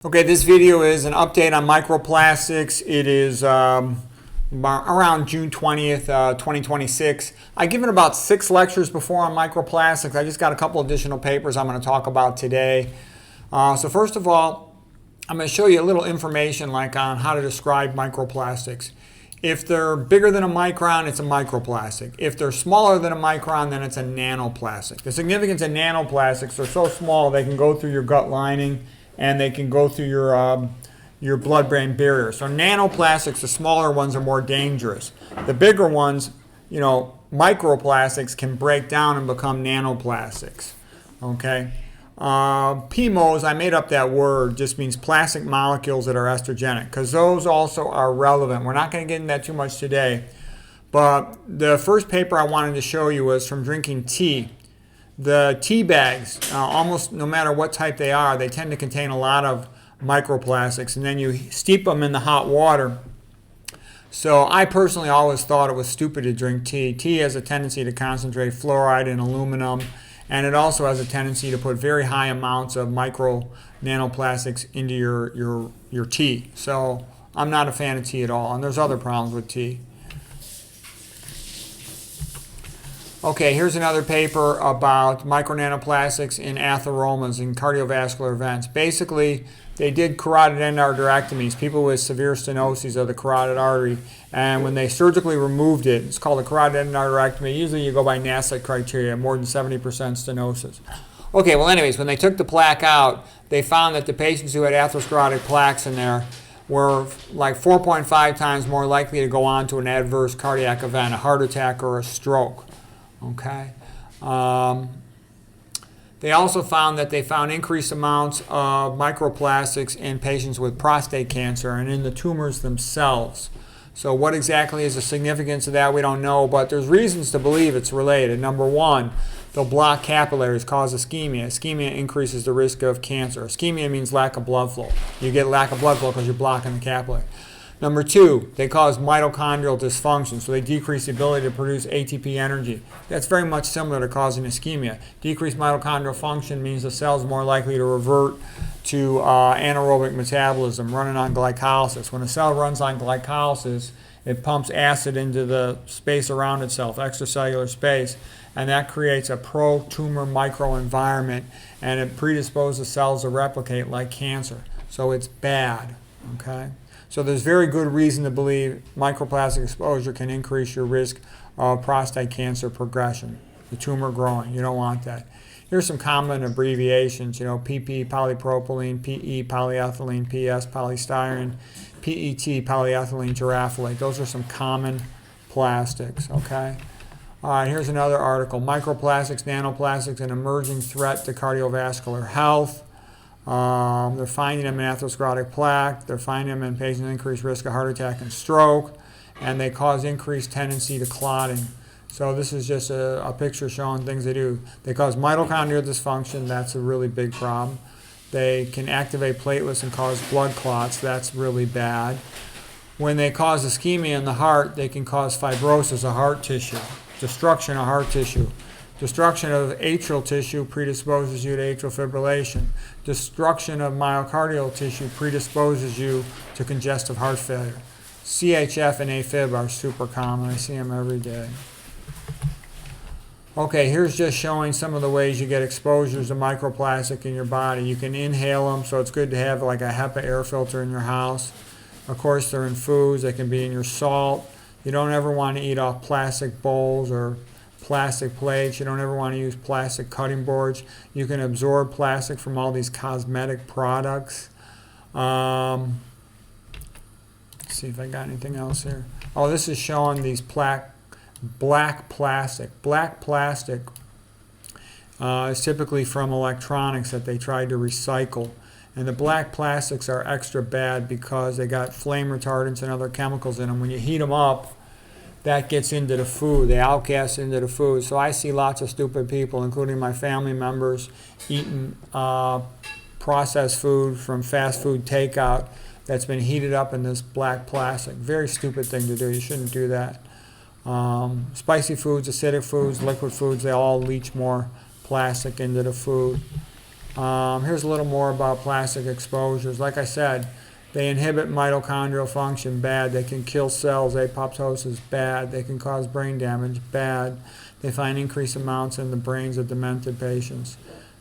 Okay, this video is an update on microplastics. It is around June 20th, 2026. I've given about 6 lectures before on microplastics. I just got a couple additional papers I'm going to talk about today. So first of all, I'm going to show you a little information on how to describe microplastics. If they're bigger than a micron, it's a microplastic. If they're smaller than a micron, then it's a nanoplastic. The significance of nanoplastics, they're so small they can go through your gut lining and they can go through your blood-brain barrier. So nanoplastics, the smaller ones, are more dangerous. The bigger ones, microplastics, can break down and become nanoplastics. Okay. PMOs, I made up that word, just means plastic molecules that are estrogenic, because those also are relevant. We're not going to get into that too much today. But the first paper I wanted to show you was from drinking tea. The tea bags, almost no matter what type they are, they tend to contain a lot of microplastics, and then you steep them in the hot water. So I personally always thought it was stupid to drink tea. Tea has a tendency to concentrate fluoride and aluminum, and it also has a tendency to put very high amounts of nanoplastics into your tea. So I'm not a fan of tea at all, and there's other problems with tea. Okay, here's another paper about micronanoplastics in atheromas in cardiovascular events. Basically, they did carotid endarterectomies, people with severe stenosis of the carotid artery, and when they surgically removed it, it's called a carotid endarterectomy. Usually you go by NASCET criteria, more than 70% stenosis. Okay, well anyways, when they took the plaque out, they found that the patients who had atherosclerotic plaques in there were like 4.5 times more likely to go on to an adverse cardiac event, a heart attack or a stroke. Okay. They also found that they found increased amounts of microplastics in patients with prostate cancer and in the tumors themselves. So what exactly is the significance of that, we don't know, but there's reasons to believe it's related. Number one, they'll block capillaries, cause ischemia. Ischemia increases the risk of cancer. Ischemia means lack of blood flow. You get lack of blood flow because you're blocking the capillary. Number two, they cause mitochondrial dysfunction, so they decrease the ability to produce ATP energy. That's very much similar to causing ischemia. Decreased mitochondrial function means the cell's more likely to revert to anaerobic metabolism, running on glycolysis. When a cell runs on glycolysis, it pumps acid into the space around itself, extracellular space, and that creates a pro-tumor microenvironment, and it predisposes cells to replicate like cancer. So it's bad, okay? So there's very good reason to believe microplastic exposure can increase your risk of prostate cancer progression, the tumor growing. You don't want that. Here's some common abbreviations, PP, polypropylene, PE, polyethylene, PS, polystyrene, PET, polyethylene terephthalate. Those are some common plastics, okay? All right, here's another article. Microplastics, nanoplastics, an emerging threat to cardiovascular health. They're finding them in atherosclerotic plaque. They're finding them in patients with increased risk of heart attack and stroke, and they cause increased tendency to clotting. So this is just a picture showing things they do. They cause mitochondrial dysfunction. That's a really big problem. They can activate platelets and cause blood clots. That's really bad. When they cause ischemia in the heart, they can cause fibrosis of heart tissue, destruction of heart tissue. Destruction of atrial tissue predisposes you to atrial fibrillation. Destruction of myocardial tissue predisposes you to congestive heart failure. CHF and AFib are super common. I see them every day. Okay, here's just showing some of the ways you get exposures to microplastic in your body. You can inhale them, so it's good to have like a HEPA air filter in your house. Of course, they're in foods. They can be in your salt. You don't ever want to eat off plastic bowls or plastic plates. You don't ever want to use plastic cutting boards. You can absorb plastic from all these cosmetic products. Let's see if I got anything else here. Oh, this is showing these black plastic. Black plastic is typically from electronics that they tried to recycle. And the black plastics are extra bad because they got flame retardants and other chemicals in them. When you heat them up, that gets into the food. They outcast into the food. So I see lots of stupid people, including my family members, eating processed food from fast food takeout that's been heated up in this black plastic. Very stupid thing to do. You shouldn't do that. Spicy foods, acidic foods, liquid foods, they all leach more plastic into the food. Here's a little more about plastic exposures. Like I said, they inhibit mitochondrial function, bad. They can kill cells, apoptosis, bad. They can cause brain damage, bad. They find increased amounts in the brains of demented patients.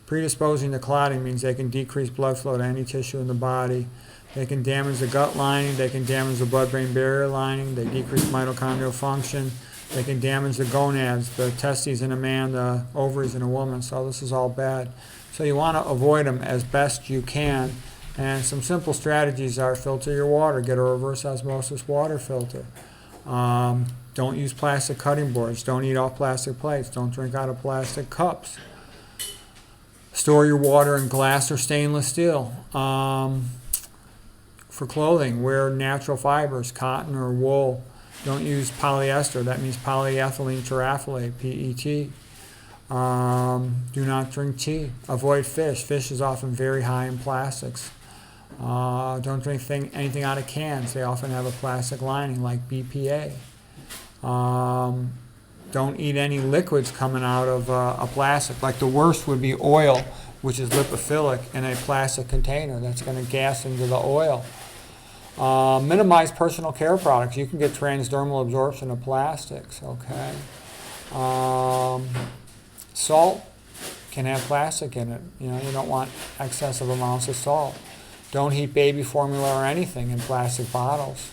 Predisposing to clotting means they can decrease blood flow to any tissue in the body. They can damage the gut lining. They can damage the blood-brain barrier lining. They decrease mitochondrial function. They can damage the gonads, the testes in a man, the ovaries in a woman. So this is all bad. So you want to avoid them as best you can. And some simple strategies are filter your water. Get a reverse osmosis water filter. Don't use plastic cutting boards. Don't eat off plastic plates. Don't drink out of plastic cups. Store your water in glass or stainless steel. For clothing, wear natural fibers, cotton or wool. Don't use polyester. That means polyethylene terephthalate, PET. Do not drink tea. Avoid fish. Fish is often very high in plastics. Don't drink anything out of cans. They often have a plastic lining like BPA. Don't eat any liquids coming out of a plastic. Like the worst would be oil, which is lipophilic, in a plastic container. That's going to gas into the oil. Minimize personal care products. You can get transdermal absorption of plastics. Okay. Salt can have plastic in it. You don't want excessive amounts of salt. Don't heat baby formula or anything in plastic bottles.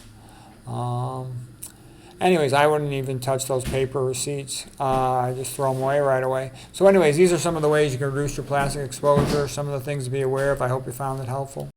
Anyways, I wouldn't even touch those paper receipts. I just throw them away right away. So anyways, these are some of the ways you can reduce your plastic exposure, some of the things to be aware of. I hope you found it helpful.